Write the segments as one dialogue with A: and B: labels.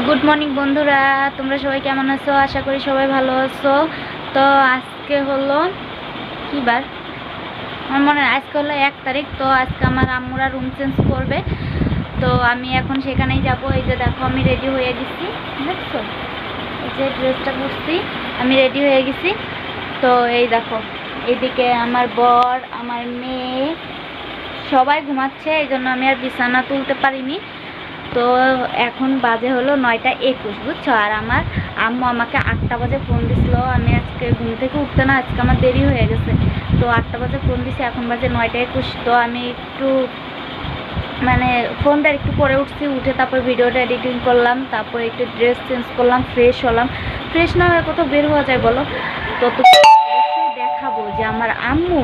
A: Good morning বন্ধুরা, তোমরা সবাই কেমন আছো? আশা করি সবাই ভালো আছো। তো আজকে হলো কি বার? আমার মনে হয় আজকে হলো 1 তারিখ। তো আজকে আমার আম্মুরা রুম চেঞ্জ করবে, তো আমি এখন সেখানেই যাব। এই যে দেখো আমি রেডি হয়ে গেছি, দেখছো? এই যে ড্রেসটা পরছি, আমি রেডি হয়ে গেছি। তো এই দেখো এইদিকে আমার বর, আমার মেয়ে সবাই ঘুমাচ্ছে, এই জন্য আমি আর বিছানা তুলতে পারিনি। তো এখন বাজে হলো 9টা 21, বুঝছো? আর আমার আম্মু আমাকে 8টা বাজে ফোন দিছিল। আমি আজকে ঘুম থেকে উঠতে না, আজকে আমার দেরি হয়ে গেছে। তো 8টা বাজে ফোন দিছি, এখন বাজে 9টা 21। তো আমি একটু ফোন দিয়ে একটু পরে উঠছি, উঠে তারপর ভিডিওটা এডিটিং করলাম, তারপর একটু ড্রেস চেঞ্জ করলাম, ফ্রেশ হলাম। ফ্রেশ না হয়ে কোথাও বের হওয়া যায় বলো? তো অবশ্যই দেখাবো যে আমার আম্মু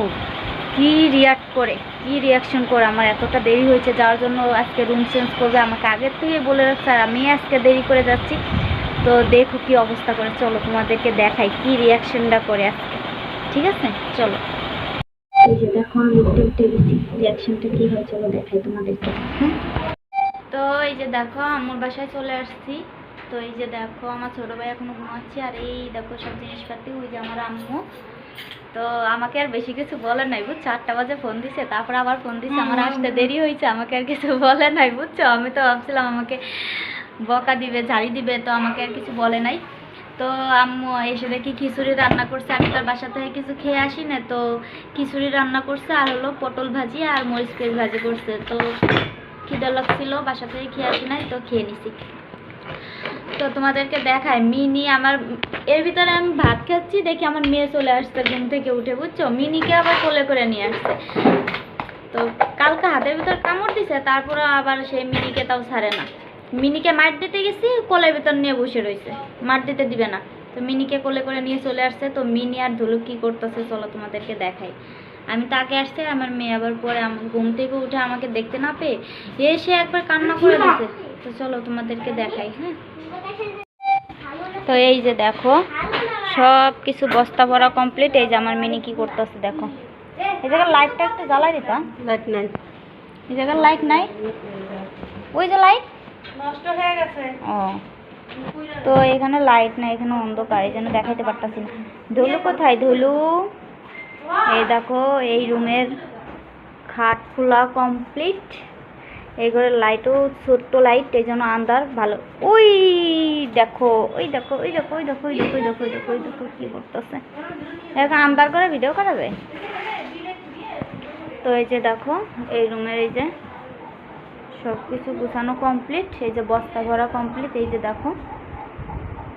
A: কি রিয়াক্ট করে, কি রিয়াকশন করে। আমার এতটা দেরি হয়েছে যাওয়ার জন্য, আজকে রুম চেঞ্জ করবে, আমাকে আগের থেকে বলে রাখছে, আর আমি আজকে দেরি করে যাচ্ছি। তো দেখো কি অবস্থা করে, চলো তোমাদেরকে দেখাই কি রিয়াকশনটা করে আজকে। ঠিক আছে, চলো। এই যে দেখো আমি উঠে গেছি, রিয়াকশনটা কি হয় চলো দেখাই তোমাদেরকে। তো এই যে দেখো আম্মুর বাসায় চলে আসছি। তো এই যে দেখো আমার ছোট ভাই এখনো ঘুমাচ্ছে, আর এই দেখো সব জিনিসপাতি, ওই যে আমার আম্মু। তো আমাকে আর বেশি কিছু বলে নাই, বুঝছো? 8টা বাজে ফোন দিছে, তারপর আবার ফোন দিছে, আমার আসতে দেরি হয়েছে, আমাকে আর কিছু বলে নাই, বুঝছো? আমি তো ভাবছিলাম আমাকে বকা দিবে, ঝাড়ি দিবে, তো আমাকে আর কিছু বলে নাই। তো আম্মু এসে দেখি খিচুড়ি রান্না করছে, আমি তার বাসা থেকে কিছু খেয়ে আসি না, তো খিচুড়ি রান্না করছে, আর হলো পটল ভাজি আর মরিচ পেঁয়াজ ভাজি করছে। তো খিদে লাগছিল, বাসা থেকে খেয়ে আসি নাই, তো খেয়ে নিছি। তো তোমাদেরকে দেখায় মিনি আমার, এর ভিতরে আমি ভাত খাচ্ছি, দেখি আমার মেয়ে চলে আসছে ঘুম থেকে উঠে, বুঝছো? মিনিকে আবার কোলে করে নিয়ে আসছে। তো কালকে হাতের ভিতর কামড় দিছে, তারপরে আবার সেই মিনিকে তাও ছাড়ে না। মিনিকে মার দিতে গেছি, কোলের ভিতর নিয়ে বসে রয়েছে, মার দিতে দিবে না। তো মিনিকে কোলে করে নিয়ে চলে আসছে। তো মিনি আর ধুলু কি করতেছে চলো তোমাদেরকে দেখাই। আমি তাকে আসছে, আমার মেয়ে আবার পরে ঘুম থেকে উঠে আমাকে দেখতে না পেয়ে এসে একবার কান্না করে দিছে। তো চলো তোমাদেরকে দেখাই। হ্যাঁ, তো এই যে দেখো সব কিছু বস্তা ভরা কমপ্লিট। এই যে আমার মিনি কি করতেছে দেখো। এই জায়গায় লাইটটা একটু জ্বালাই দিতাম, লাইট নাই, এই জায়গায় লাইট নাই, ওই যে লাইট নষ্ট হয়ে গেছে। ও, তো এখানে লাইট নাই, এখানে অন্ধকার, এই জন্য দেখাইতে পারতাছি না। ধুলু কোথায়? ধুলু, এই দেখো এই রুমের খাট খোলা কমপ্লিট। এই ঘরের লাইটও ছোট্ট লাইট, এই জন্য আন্ধার ভালো। ওই দেখো, ওই দেখো, ওই দেখো, ওই দেখো, ওই দেখো, ওই দেখো, ওই দেখো, ওই দেখো কি করতেছে। এখন আন্ধার করে ভিডিও করা যায়? তো এই যে দেখো এই রুমের এই যে সব কিছু গুছানো কমপ্লিট, এই যে বস্তা ভরা কমপ্লিট। এই যে দেখো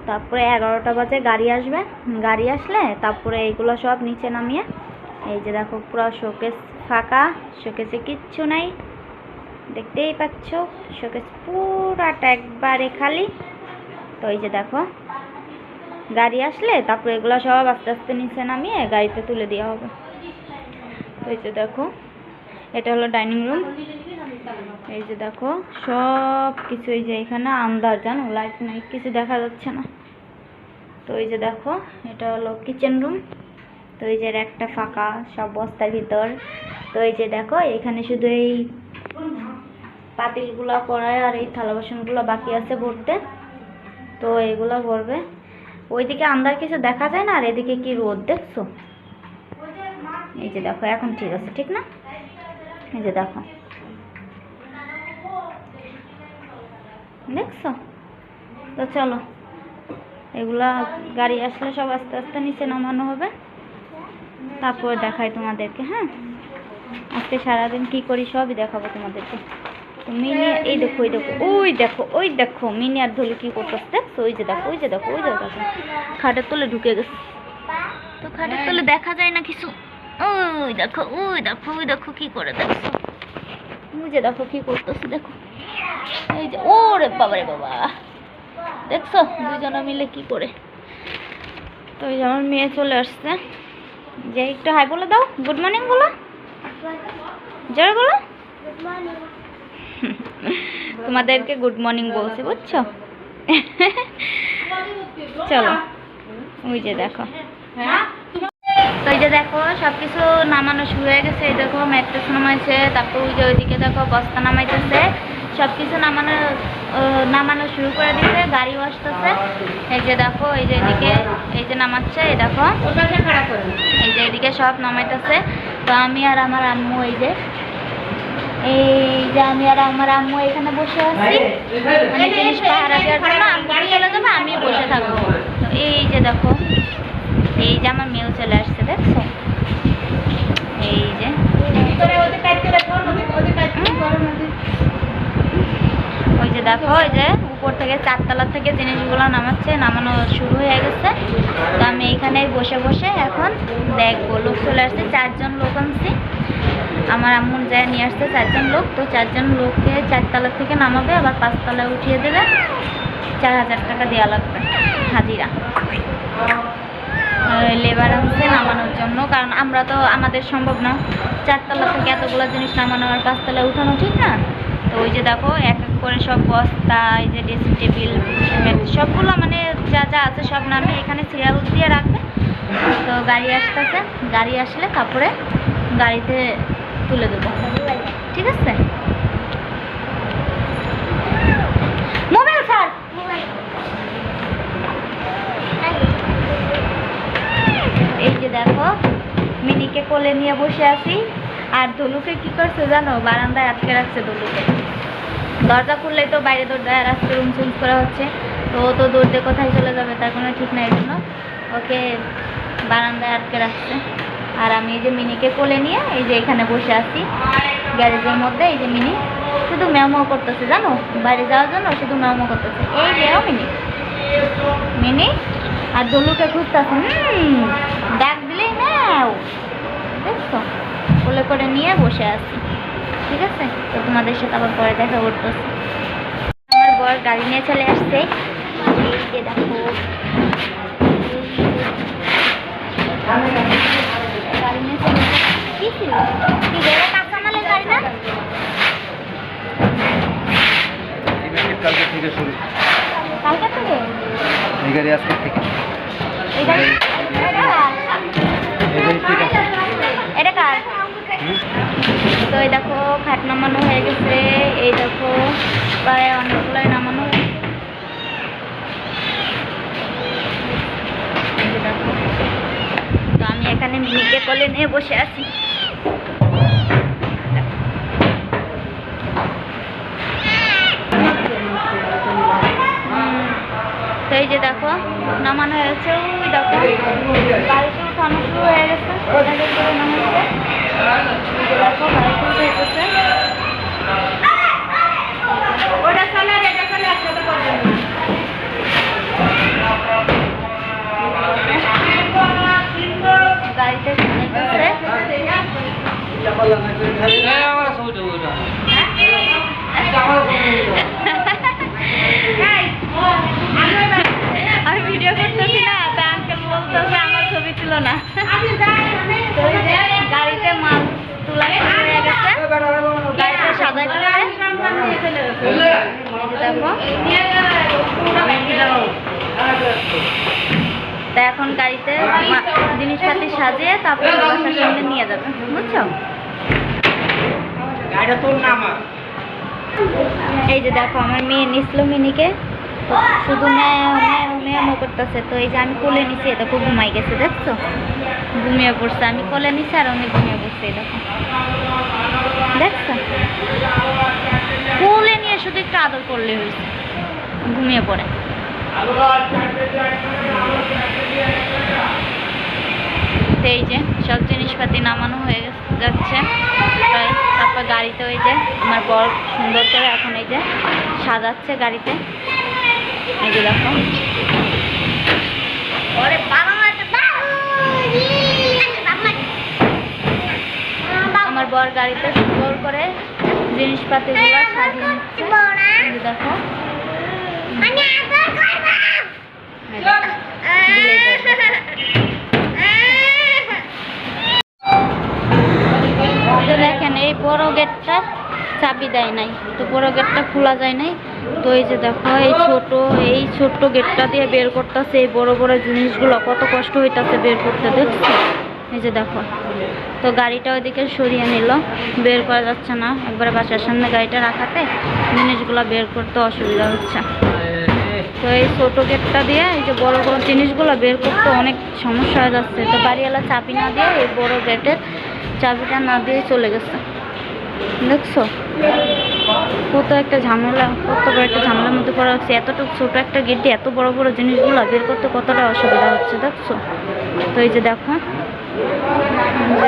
A: তারপরে 11টা বাজে গাড়ি আসবে, গাড়ি আসলে তারপরে এইগুলো সব নিচে নামিয়ে, এই যে দেখো পুরো শোকেস ফাঁকা, শোকেসে কিচ্ছু নাই, দেখতেই পাচ্ছ শোকেস পুরাটা একবারে খালি। তো এই যে দেখো গাড়ি আসলে তারপরে এগুলো সব আস্তে আস্তে নিচে নামিয়ে গাড়িতে তুলে দেওয়া হবে। তো এই যে দেখো এটা হলো ডাইনিং রুম। এই যে দেখো সব কিছু, এই যে এখানে আন্ধার, জানো লাইট নাই, কিছু দেখা যাচ্ছে না। তো এই যে দেখো এটা হলো কিচেন রুম। তো এই যে একটা ফাঁকা, সব বস্তার ভিতর। তো এই যে দেখো এখানে শুধু এই পাতিলগুলো করায় আর এই থালা বাসনগুলো বাকি আছে ভরতে, তো এগুলো ভরবে। ওইদিকে আন্ধার কিছু দেখা যায় না, আর এদিকে কি রোদ দেখছো? এই যে দেখো এখন ঠিক আছে, ঠিক না? এই যে দেখো, দেখছো? তো চলো এগুলা গাড়ি আসলে সব আস্তে আস্তে নিচে নামানো হবে, তারপর দেখাই তোমাদেরকে। হ্যাঁ, আজকে সারাদিন কি করি সবই দেখাবো তোমাদেরকে। তো মিনি এই দেখো, ওই দেখো, ওই দেখো, ওই দেখো মিনি আর ধুলি কি করতেছে দেখছো? ওই যে দেখো, ওই যে দেখো, ওই যে দেখো খাটের তলে ঢুকে গেছে। তো খাটের তলে দেখা যায় না কিছু। ওই দেখো, ওই দেখো, ওই দেখো কি করে দেখছো? ওই যে দেখো কি করতেছে দেখো। এই যে ওরে বাবারে বাবা, দেখছো দুজনে মিলে কি করে। তো এই যে আমার মেয়ে চলে আসছে, যে একটু হাই বলে দাও, গুড মর্নিং বলো, জোরে বলো। তোমাদেরকে গুড মর্নিং বলছি, বুঝছো? চলো ওই যে দেখো, তো এই যে দেখো সবকিছু নামানো শুরু হয়ে গেছে। এই দেখো ম্যাট্রেস নামাইছে, তারপর ওই যে ওইদিকে দেখো বস্তা নামাইতেছে, সব কিছু নামানো শুরু করে দিতে, গাড়িও আসতেছে। এই যে দেখো, এই যে এদিকে এই যে নামাচ্ছে, এই দেখো এই যে এদিকে সব নামাইতেছে। তো আমি আর আমার আম্মু আমি আর আমার আম্মু এখানে বসে আছি, মানে জিনিস পাহারা দেওয়ার জন্য। আম্মু চলে যাবে, আমি বসে থাকবো। তো এই যে দেখো, এই যে আমার মেয়েও চলে আসছে, দেখছো? এই যে ওই যে দেখো, ওই যে উপর থেকে 4 তলা থেকে জিনিসগুলো নামানো শুরু হয়ে গেছে। তো আমি এইখানে বসে বসে এখন দেখবো। লোক চলে আসছে, 4 জন লোক আনছি। আমার আম্মু যায় নিয়ে আসছে 4 জন লোক। তো 4 জন লোককে 4 তলা থেকে নামাবে, আবার 5 তলায় উঠিয়ে দেবে। 4000 টাকা দেওয়া লাগবে হাজিরা। লেবার আনছে নামানোর জন্য, কারণ আমরা তো আমাদের সম্ভব না 4 তলা থেকে এতগুলো জিনিস নামানো আর 5 তলায় উঠানো, ঠিক না? তো ওই যে দেখো এক এক করে সব বস্তা, এই যে ড্রেসিং টেবিল, সবগুলো মানে যা যা আছে সব নামে এখানে সিরিয়াল দিয়ে রাখবে। তো গাড়ি আসতেছে, গাড়ি আসলে তারপরে গাড়িতে তুলে দেবো, ঠিক আছে? মোবাইল স্যার, এই যে দেখো মিনিকে কোলে নিয়ে বসে আছি। আর দলুকে কি করছে জানো? বারান্দায় আটকে রাখছে দলুকে। দরজা খুললেই তো বাইরে দরজা আর আজকে রুম চেঞ্জ করা হচ্ছে। তো ও তো দৌড় দিয়ে কোথায় চলে যাবে তার কোনো ঠিক নাই, জন্য ওকে বারান্দায় আটকে রাখছে। আর আমি এই যে মিনিকে কোলে নিয়ে এই যে এখানে বসে আছি গ্যারেজের মধ্যে। এই যে মিনি শুধু ম্যাও করতেছে, জানো? বাইরে যাওয়ার জন্য শুধু ম্যাও করতেছে। এই যে মিনি আর দলুকে খুঁজতেছে, ডাক দিলেই ম্যাও, দেখছো? কোলে করে নিয়ে বসে আছি, ঠিক আছে? তো তোমাদের সাথে আবার পরে দেখা করতেছি। আমার বর গাড়ি নিয়ে চলে আসছে, এই যে দেখো গাড়ি নিয়ে চলে আসছে। কি ছিল? কি বেড়ে কাঁচামালের গাড়ি না?
B: কালকে থেকে শুরু,
A: কালকে থেকে
B: এই গাড়ি আজকে থেকে,
A: এই গাড়ি
B: ঠিক আছে।
A: এটা কার? তো এই দেখো খাট নামানো হয়ে গেছে। এই দেখো প্রায় অনেকগুলাই নামানো হয়ে গেছে। দেখো, তো আমি এখানে মিনিকে কোলে নিয়ে বসে আছি। তো এই যে দেখো নামানো হয়েছে, ওই দেখো গাড়িতে উঠানো শুরু হয়ে গেছে। দেখো গাড়িতে উঠে গেছে। গাড়িতে আমি ভিডিও করতেছি না, তা আঙ্কেল বলতেছে আমার ছবি ছিল না। গাড়িতে মাল তোলা শুরু হয়ে গেছে, গাড়িতে সাজাইতেছে। দেখো তা এখন গাড়িতে জিনিসপাতি সাজিয়ে তারপরে বাসার সামনে নিয়ে যাবে, বুঝছো? এই যে দেখো আমার মেয়ে নিছিল মিনিকে, শুধু ম্যাও করতেছে। তো এই যে আমি কোলে নিছি, এটা খুব ঘুমাই গেছে, দেখছো? ঘুমিয়ে পড়ছে। আমি কোলে নিছি আর উনি ঘুমিয়ে পড়ছে, দেখো, দেখছো? কোলে নিয়ে শুধু একটু আদর করলে হয়েছে, ঘুমিয়ে পড়ে। তো এই যে সব জিনিসপাতি নামানো হয়ে যাচ্ছে প্রায়। তারপর গাড়িতে ওই যে আমার বর সুন্দর করে এখন এই যে সাজাচ্ছে গাড়িতে। এই যে দেখো আমার বর গাড়িতে সুন্দর করে জিনিসপাতিগুলো সাজিয়ে নিচ্ছে। এই যে দেখো দেখেন এই বড় গেটটা চাবি দেয় নাই, তো বড় গেটটা খোলা যায় নাই। তো এই যে দেখো এই ছোট্ট গেটটা দিয়ে বের করতেছে এই বড় বড় জিনিসগুলো, কত কষ্ট হইতাছে বের করতে, দেখছো? এই যে দেখো, তো গাড়িটা ওইদিকে সরিয়ে নিল, বের করা যাচ্ছে না, একবারে বাসার সামনে গাড়িটা রাখাতে জিনিসগুলো বের করতে অসুবিধা হচ্ছে। তো এই ছোটো গেটটা দিয়ে এই যে বড় বড় জিনিসগুলো বের করতে অনেক সমস্যা হয়ে যাচ্ছে। তো বাড়িওয়ালা চাবি না দিয়ে এই বড় গেটের চাবিটা না দিয়ে চলে গেছে। দেখছো কত একটা ঝামেলা, কত বড় একটা ঝামেলার মধ্যে পড়া হচ্ছে। এতটুকু ছোট একটা গেট দিয়ে এত বড় বড় জিনিসগুলো বের করতে কতটা অসুবিধা হচ্ছে দেখছো। তো এই যে দেখো যে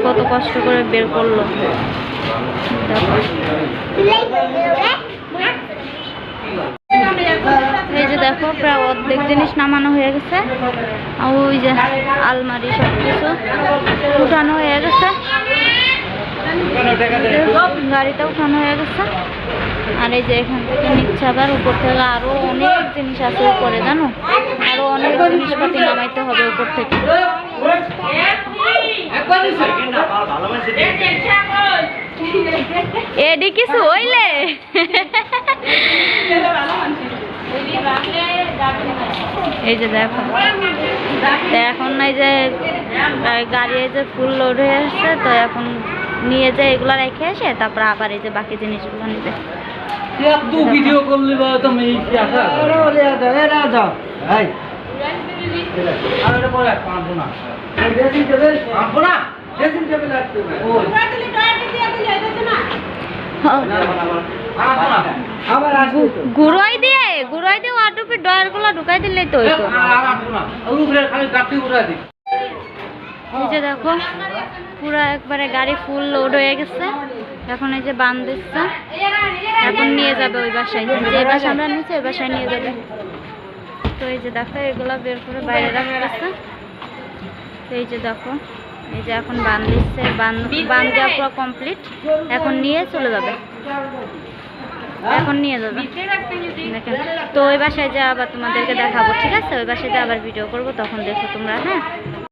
A: কত কষ্ট করে বের করলো। দেখো এই যে দেখো প্রায় অর্ধেক জিনিস নামানো হয়ে গেছে। আর ওই যে আলমারি সব কিছু উঠানো হয়ে গেছে, গাড়িটা উঠানো হয়ে গেছে। আর এই যে এখান থেকে নিচ্ছে, আবার উপর থেকে আরো অনেক জিনিস আছে উপরে, জানো আরো অনেক জিনিসপাতি নামাইতে হবে উপর থেকে। এডি কিছু হইলে এই যে দেখো, এখন এই যে গাড়ি এই যে ফুল লোড হয়ে আসছে, তো এখন নিয়ে যায় এগুলো রেখে আসে, তারপর আবার এই যে বাকি জিনিসগুলো নিতে।
B: ভিডিও করলি বা তুমি
A: গুড়াই দিয়ে ওয়ার্ডরোবের ডয়ারগুলো ঢুকাই দিলেই তো হইতো। এই যে দেখো পুরো একবারে গাড়ি ফুল লোড হয়ে গেছে, এখন এই যে বান দিচ্ছে, এখন নিয়ে যাবে ওই বাসায়, যে বাসা আমরা নিচ্ছি ওই বাসায় নিয়ে যাবে। তো এই যে দেখো এগুলো বের করে বাইরে রাখা গেছে। তো এই যে দেখো এই যে এখন বান দিচ্ছে, বান দেওয়া পুরো কমপ্লিট, এখন নিয়ে চলে যাবে, এখন নিয়ে যাবে। দেখেন তো ওই বাসায় যা আবার তোমাদেরকে দেখাবো, ঠিক আছে? ওই বাসায় যা আবার ভিডিও করবো, তখন দেখো তোমরা। হ্যাঁ।